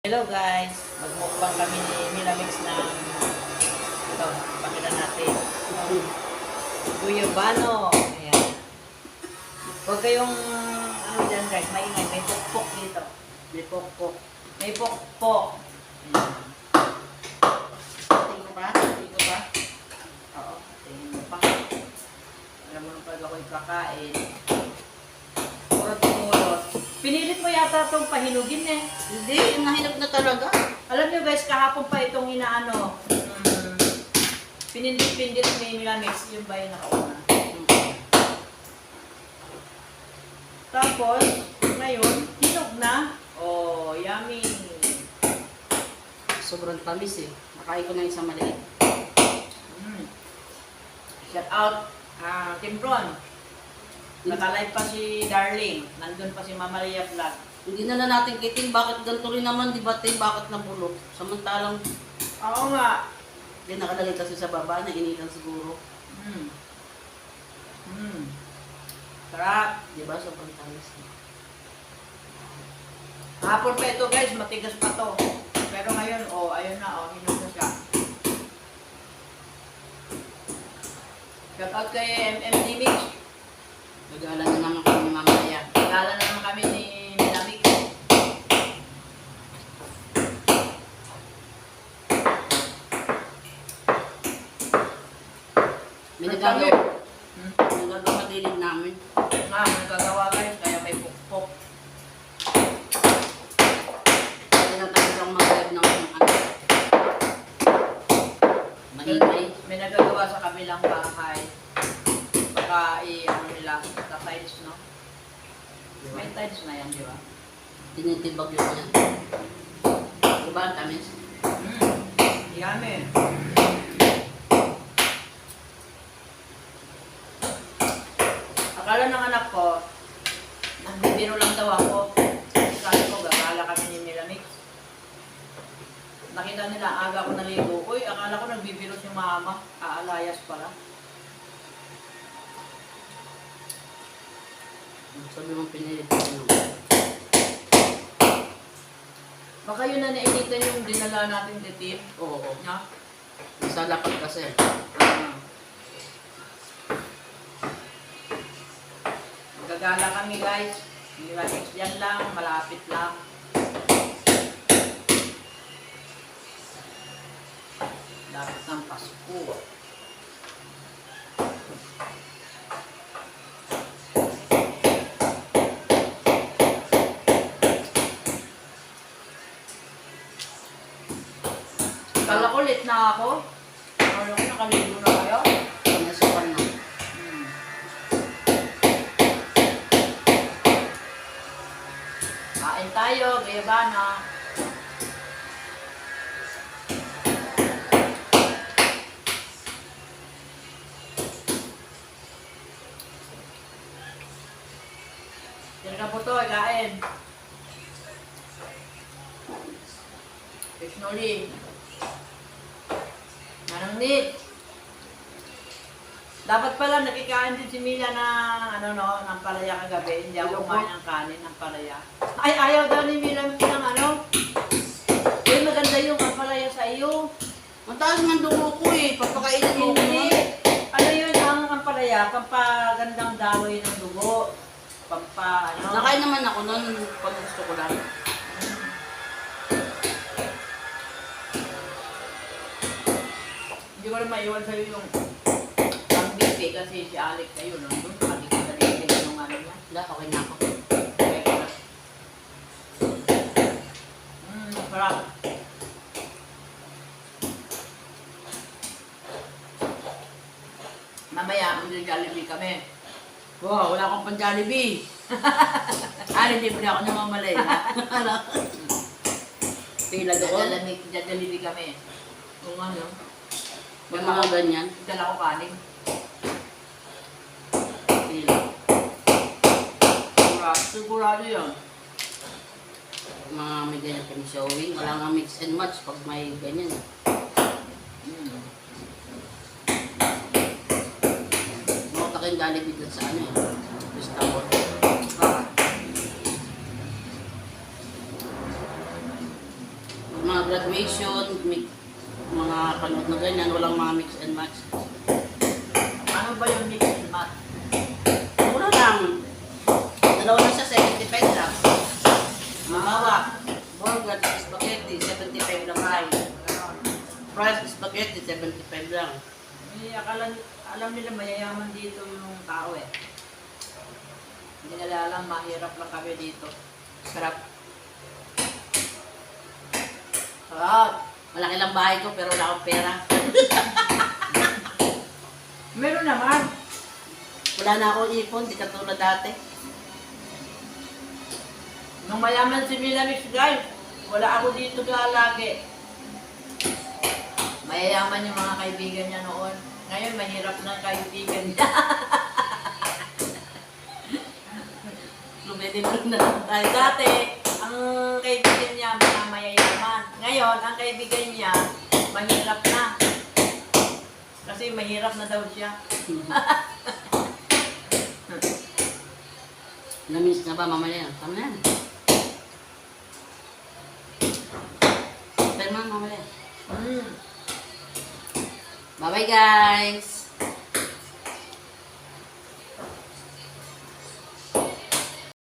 Hello guys, magmukbang kami ni Milamix ng ito, pakita natin. Guyabano. Ayan. Huwag kayong ano dyan guys, maingay. May pokpok dito. May pokpok. May pokpok. Ayan. Tingin ko ba? Tingin ko ba? Oo, tingin mo pa. Alam mo nung pag ako'y kakain. Kurot-kurot. Pinilit mo yata itong pahinugin eh. Hindi, nahinap na talaga. Alam nyo guys, kahapon pa itong inaano. Pinindit-pindit may Milamix. Yung ba yung nakauna? Tapos, ngayon, hinog na. Oh, yummy. Sobrang tamis eh. Nakain ko na isang maliit. Shout out, Team Ron. Nakalive pa si Darling. Nandun pa si Mama Maria Vlog. Hindi na natin kiting bakit ganito rin naman, di ba tayo bakit nabulok? Samantalang, Oo nga. hindi nakalagay kasi sa baba, nainitan siguro. Sarap. Di ba? Sobrang tamis. Hapon pa ito guys, matigas pa to. Pero ngayon, oh, ayun na, oh, hinog na siya. Shout out kay MMD Mix. Nagala na naman kami mamaya. Nagala na naman kami ni Milamix. May nagagawa. May nagagawa dilid namin. Nagagawa guys, kaya may pukpok. Pwede na tayo siyang mag-live ng ano. Mahintay. May nagagawa sa kabilang bahay. Baka ano nila, sa tiles, no? May tiles na yan, di ba? Tinitibag yun yan. Diba ang tamis? Yummy. Akala ng anak ko, nagbibiro lang daw ako. Sabi ko, gagala kami ni Milamix. Nakita nila, aga ko naligo. Uy, akala ko nagbibiro si mama. Aalayas pala. Sabi mong pinilit ko yun. Baka yun na nainitan yung dinala natin titip. Oo. Na? Isa dapat kasi. Magagala kami guys. Milamix yan lang, malapit lang. Lapit ng Pasko. Kala ko late na ako. Kala ko nakaligo na kayo. Nasukan na. Kain tayo, gayabana. Sino na po to, kain. Fish noli. Manang nit. Dapat pala nakikain din si Mila ng ng palaya kagabi. Hindi ako kumain ng kanin ng palaya. Ay, ayaw daw ni Mila ng uy, maganda yung palaya sa iyo. Mataas man dugo ko eh. Pagpakainin mo ko. Hindi. Ano yun ang palaya? Pampagandang daloy ng dugo. Nakain naman ako noon pag gusto ko lang. Hindi ko na maiwan sa'yo yung pang-bipi kasi si Alex kayo nandun. Pati ko na rin yung ano niya. Wala, okay na ako. Sarap. Mamaya, mag-Jollibee kami. Wow, wala akong pang Jollibee. Hindi pa ako namamalay. Pila doon. Jollibee kami. Kung ano, May mga ganyan. dala ko kanin. Pila. Sigurado yun. Mga may ganyan kami showing. Wala nga mix and match pag may ganyan. Mukha kayong Jollibee dun sa ano eh. Gusto ko. graduation, mga panood na ganyan, walang mga mix and match. Ano ba yung mix and match? Mura lang. Dalawa na siya, 75 lang. Mabawa. Burger, spaghetti, 75 lang tayo. Fries, spaghetti, 75 lang. Eh, alam nila mayayaman dito yung tao eh. Hindi nila alam, mahirap lang kami dito. Sarap. Sarap! Malaki lang bahay ko pero wala akong pera. Meron naman. Wala na akong ipon, di katulad dati. Nung mayaman si Milamix guys, wala ako dito lagi. Mayayaman yung mga kaibigan niya noon. Ngayon, mahirap na kaibigan niya. Lumilipin na lang tayo. Dati, ang kaibigan niya mga mayayaman. Ngayon, ang kaibigan niya, mahirap na. Kasi mahirap na daw siya. Namiss na ba mamaya? Tama na yan. Pero mamaya. Mm. Bye-bye guys!